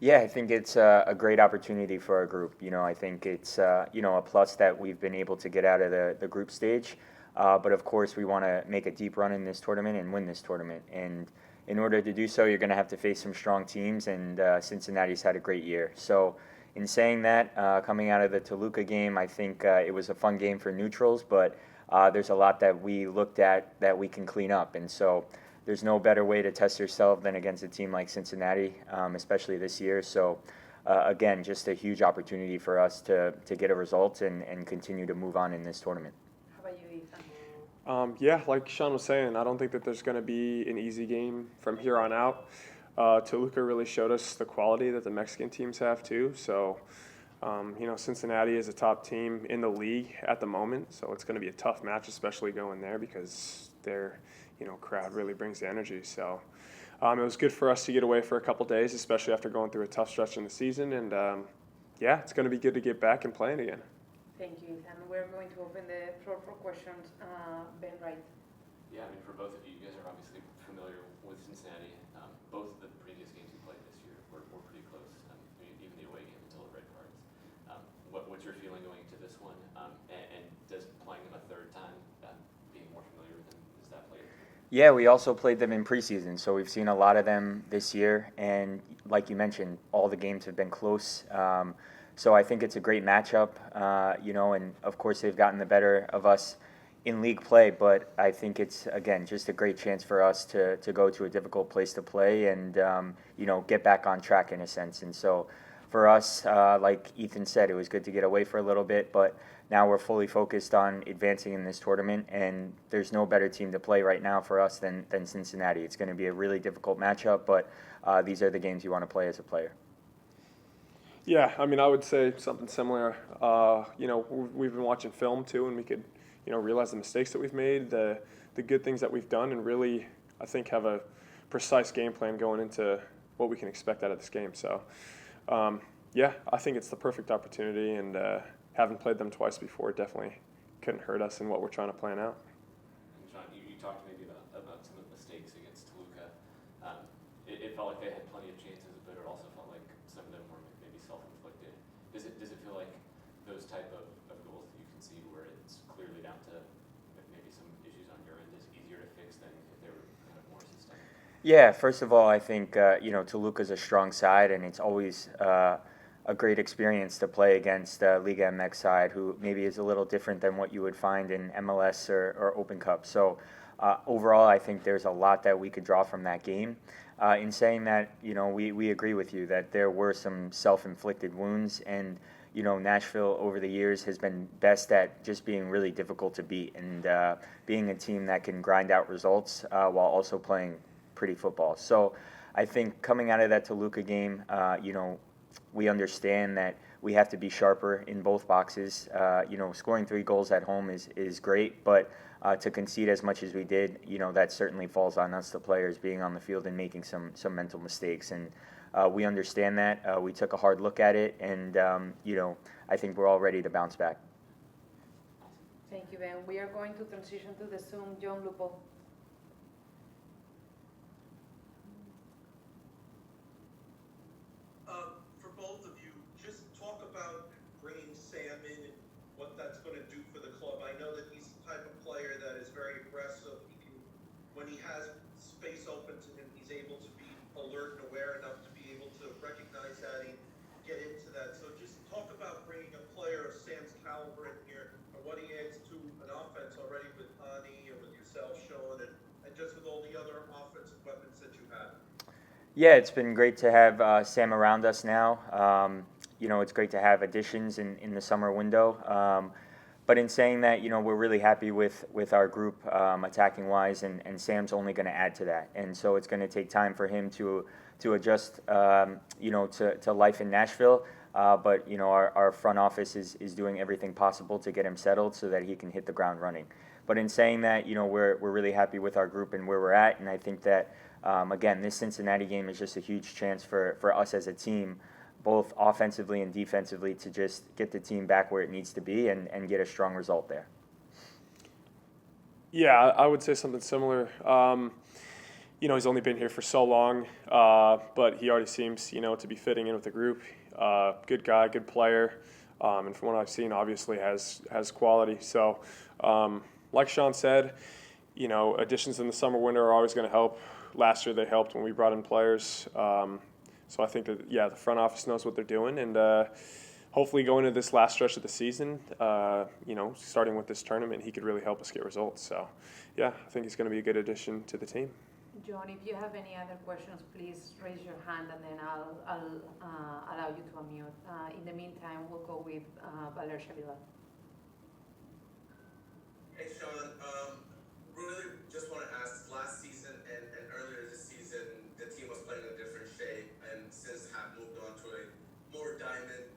Yeah, I think it's a great opportunity for our group. I think it's a plus that we've been able to get out of the group stage. But of course, we want to make a deep run in this tournament and win this tournament. And in order to do so, you're going to have to face some strong teams. And Cincinnati's had a great year. So, in saying that, coming out of the Toluca game, I think it was a fun game for neutrals. But there's a lot that we looked at that we can clean up. And so there's no better way to test yourself than against a team like Cincinnati, especially this year. So, again, just a huge opportunity for us to get a result and continue to move on in this tournament. How about you, Ethan? Yeah, like Sean was saying, I don't think that there's going to be an easy game from here on out. Toluca really showed us the quality that the Mexican teams have too. So, Cincinnati is a top team in the league at the moment. So it's going to be a tough match, especially going there because their, crowd really brings the energy. So it was good for us to get away for a couple days, especially after going through a tough stretch in the season. And yeah, it's going to be good to get back and playing again. Thank you, Ethan. We're going to open the floor for questions. Ben Wright. Yeah, I mean, for both of you, you guys are obviously familiar with Cincinnati. Both of the previous games you played this year were pretty close, even the away game until the red cards. What's your feeling going into this one? And does playing them a third time, being more familiar with them, does that play into it? Yeah, we also played them in preseason, so we've seen a lot of them this year. And like you mentioned, all the games have been close. So I think it's a great matchup, and of course they've gotten the better of us in league play, but I think it's, again, just a great chance for us to go to a difficult place to play and, get back on track in a sense. And so for us, like Ethan said, it was good to get away for a little bit, but now we're fully focused on advancing in this tournament, and there's no better team to play right now for us than Cincinnati. It's going to be a really difficult matchup, but these are the games you want to play as a player. Yeah, I mean, I would say something similar. We've been watching film too, and we could, realize the mistakes that we've made, the good things that we've done, and really, I think, have a precise game plan going into what we can expect out of this game. So, yeah, I think it's the perfect opportunity, and having played them twice before definitely couldn't hurt us in what we're trying to plan out. And John, you talked maybe about some of the mistakes against Toluca. It felt like they had plenty of chances, but it also felt like some of them were maybe self-inflicted. Does it feel like those type of goals that you can see where it's clearly down to maybe some issues on your end is easier to fix than if they were kind of more systemic? Yeah, first of all, I think Toluca's a strong side, and it's always a great experience to play against Liga MX side, who maybe is a little different than what you would find in MLS or Open Cup. So overall, I think there's a lot that we could draw from that game. In saying that, we agree with you that there were some self-inflicted wounds, and Nashville over the years has been best at just being really difficult to beat and being a team that can grind out results while also playing pretty football. So I think coming out of that Toluca game, we understand that we have to be sharper in both boxes. Scoring 3 goals at home is great, but to concede as much as we did, that certainly falls on us, the players, being on the field and making some mental mistakes. And we understand that. We took a hard look at it, and, I think we're all ready to bounce back. Thank you, Ben. We are going to transition to the Zoom. John Lupo. For both of you, just talk about bringing Sam in and what that's going to do for the club. I know that he's the type of player that is very aggressive. When he has space open to him, he's able to be alert and aware enough to be able to recognize that and get into that. So just talk about bringing a player of Sam's caliber in here and what he adds to an offense already with Ani and with yourself, Sean, and just with all the other offensive weapons that you have. Yeah, it's been great to have Sam around us now. It's great to have additions in the summer window. But in saying that, we're really happy with our group attacking-wise, and Sam's only going to add to that. And so it's going to take time for him to adjust, to life in Nashville. But, our front office is doing everything possible to get him settled so that he can hit the ground running. But in saying that, we're really happy with our group and where we're at, and I think that again, this Cincinnati game is just a huge chance for us as a team, both offensively and defensively, to just get the team back where it needs to be and get a strong result there. Yeah, I would say something similar. he's only been here for so long, but he already seems, to be fitting in with the group. Good guy, good player, and from what I've seen, obviously has quality. So, like Sean said, additions in the summer winter are always going to help. Last year they helped when we brought in players. So I think that, the front office knows what they're doing, and hopefully going into this last stretch of the season, starting with this tournament, he could really help us get results. So, I think he's going to be a good addition to the team. John, if you have any other questions, please raise your hand and then I'll allow you to unmute. In the meantime, we'll go with Valer Shavila. Hey, Sean. Really just want to ask, last season and earlier this season, the team was playing a different shape, and since have moved on to a more diamond,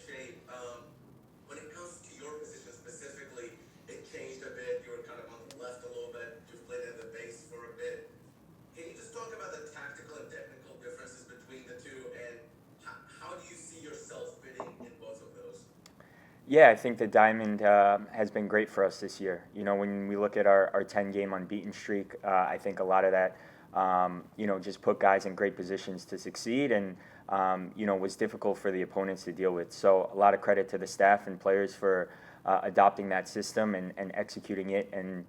shape. When it comes to your position specifically, it changed a bit. You were kind of on the left a little bit. You played at the base for a bit. Can you just talk about the tactical and technical differences between the two, and how do you see yourself fitting in both of those? Yeah, I think the diamond has been great for us this year. When we look at our 10-game unbeaten streak, I think a lot of that, just put guys in great positions to succeed and, was difficult for the opponents to deal with. So a lot of credit to the staff and players for adopting that system and executing it. And,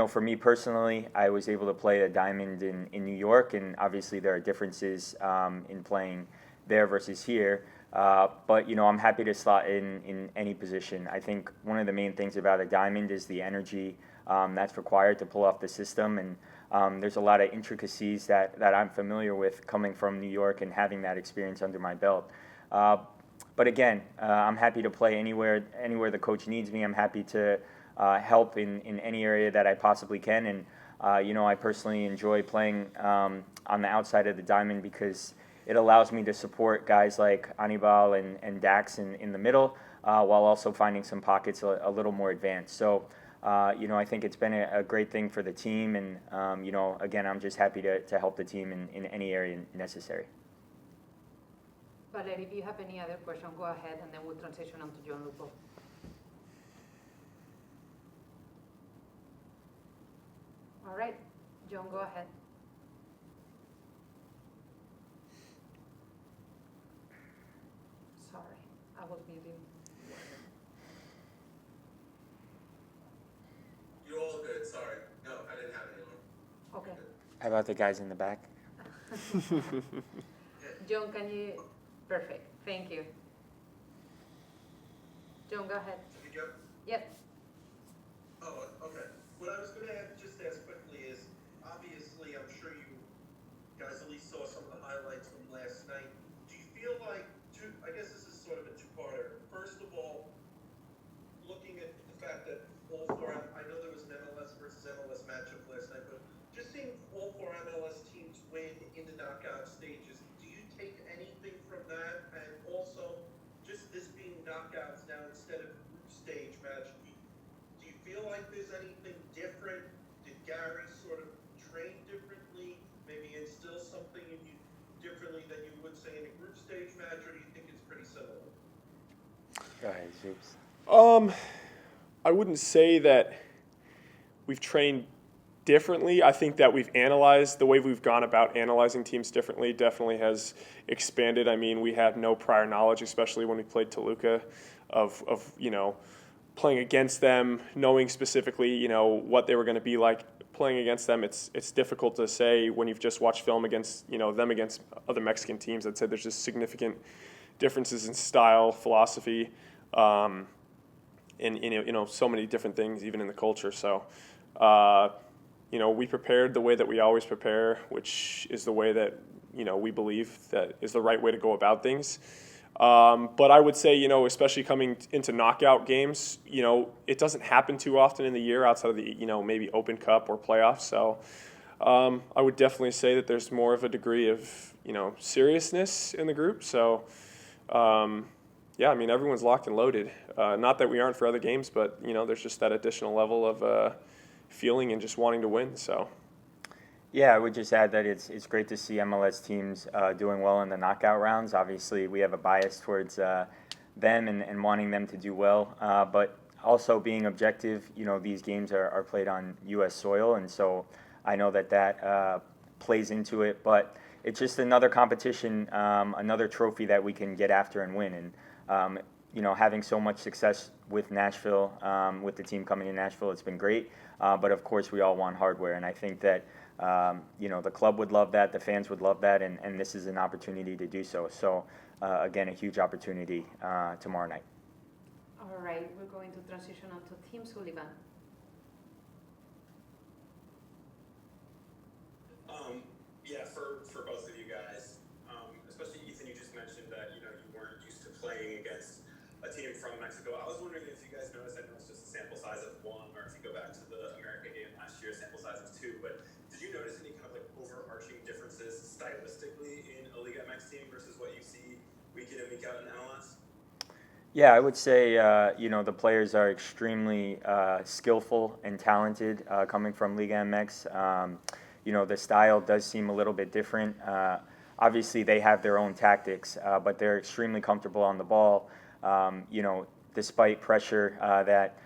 for me personally, I was able to play a diamond in New York, and obviously there are differences in playing there versus here. But, I'm happy to slot in any position. I think one of the main things about a diamond is the energy that's required to pull off the system. And there's a lot of intricacies that I'm familiar with coming from New York and having that experience under my belt. But again, I'm happy to play anywhere the coach needs me. I'm happy to help in any area that I possibly can. And, I personally enjoy playing on the outside of the diamond because it allows me to support guys like Anibal and Dax in the middle, while also finding some pockets a little more advanced. So, I think it's been a great thing for the team. And, again, I'm just happy to help the team in any area necessary. Valer, if you have any other question, go ahead and then we'll transition on to John Lupo. All right, John, go ahead. Sorry, I was muted. You're all good. Sorry. No, I didn't have anyone. Okay. How about the guys in the back? John, can you? Perfect. Thank you. John, go ahead. Did you go? Yes. Oh, okay. What I was going to just ask quickly is, obviously, I'm sure you guys at least saw some of the highlights from last night. Do you feel like, I guess this is sort of a two-parter. First of all, looking at the fact that all four, I know there was an MLS versus MLS matchup last night, but just seeing all four MLS teams win in the knockout stages, do you take anything from that? And also, just this being knockouts now instead of group stage match, do you feel like there's anything different? Did Gary sort of train differently, maybe instill something in you differently than you would say in a group stage match, or do you think it's pretty similar? Go ahead, Zoops. I wouldn't say that we've trained differently. I think that we've analyzed, the way we've gone about analyzing teams differently definitely has expanded. I mean, we had no prior knowledge, especially when we played Toluca, of playing against them, knowing specifically, what they were going to be like playing against them. It's difficult to say when you've just watched film against, them against other Mexican teams. I'd say there's just significant differences in style, philosophy, and so many different things, even in the culture. So, we prepared the way that we always prepare, which is the way that we believe that is the right way to go about things. But I would say, especially coming into knockout games, it doesn't happen too often in the year outside of the maybe Open Cup or playoffs. So I would definitely say that there's more of a degree of seriousness in the group. So. Everyone's locked and loaded. Not that we aren't for other games, but, there's just that additional level of feeling and just wanting to win. So, Yeah, I would just add that it's great to see MLS teams doing well in the knockout rounds. Obviously, we have a bias towards them and wanting them to do well. But also being objective, these games are played on U.S. soil, and so I know that plays into it. But it's just another competition, another trophy that we can get after and win. And having so much success with Nashville, with the team coming to Nashville, it's been great. But of course, we all want hardware, and I think that the club would love that, the fans would love that, and this is an opportunity to do so. So again, a huge opportunity tomorrow night. All right, we're going to transition on to Team Sullivan. Yeah, for both of you guys, especially Ethan, you just mentioned that you weren't used to playing against a team from Mexico. I was wondering if you guys noticed. I know it's just a sample size of 1, or if you go back to the America game last year, sample size of 2. But did you notice any kind of like overarching differences stylistically in a Liga MX team versus what you see week in and week out in MLS? Yeah, I would say the players are extremely skillful and talented coming from Liga MX. The style does seem a little bit different. Obviously, they have their own tactics, but they're extremely comfortable on the ball. Despite pressure that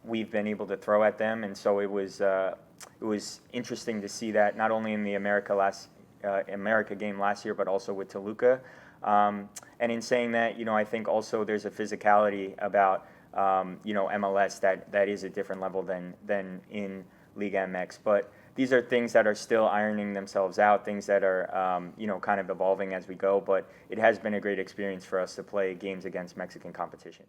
we've been able to throw at them, and so it was interesting to see that not only in the America game last year, but also with Toluca. And in saying that, I think also there's a physicality about MLS that is a different level than in Liga MX. But these are things that are still ironing themselves out, things that are kind of evolving as we go. But it has been a great experience for us to play games against Mexican competition.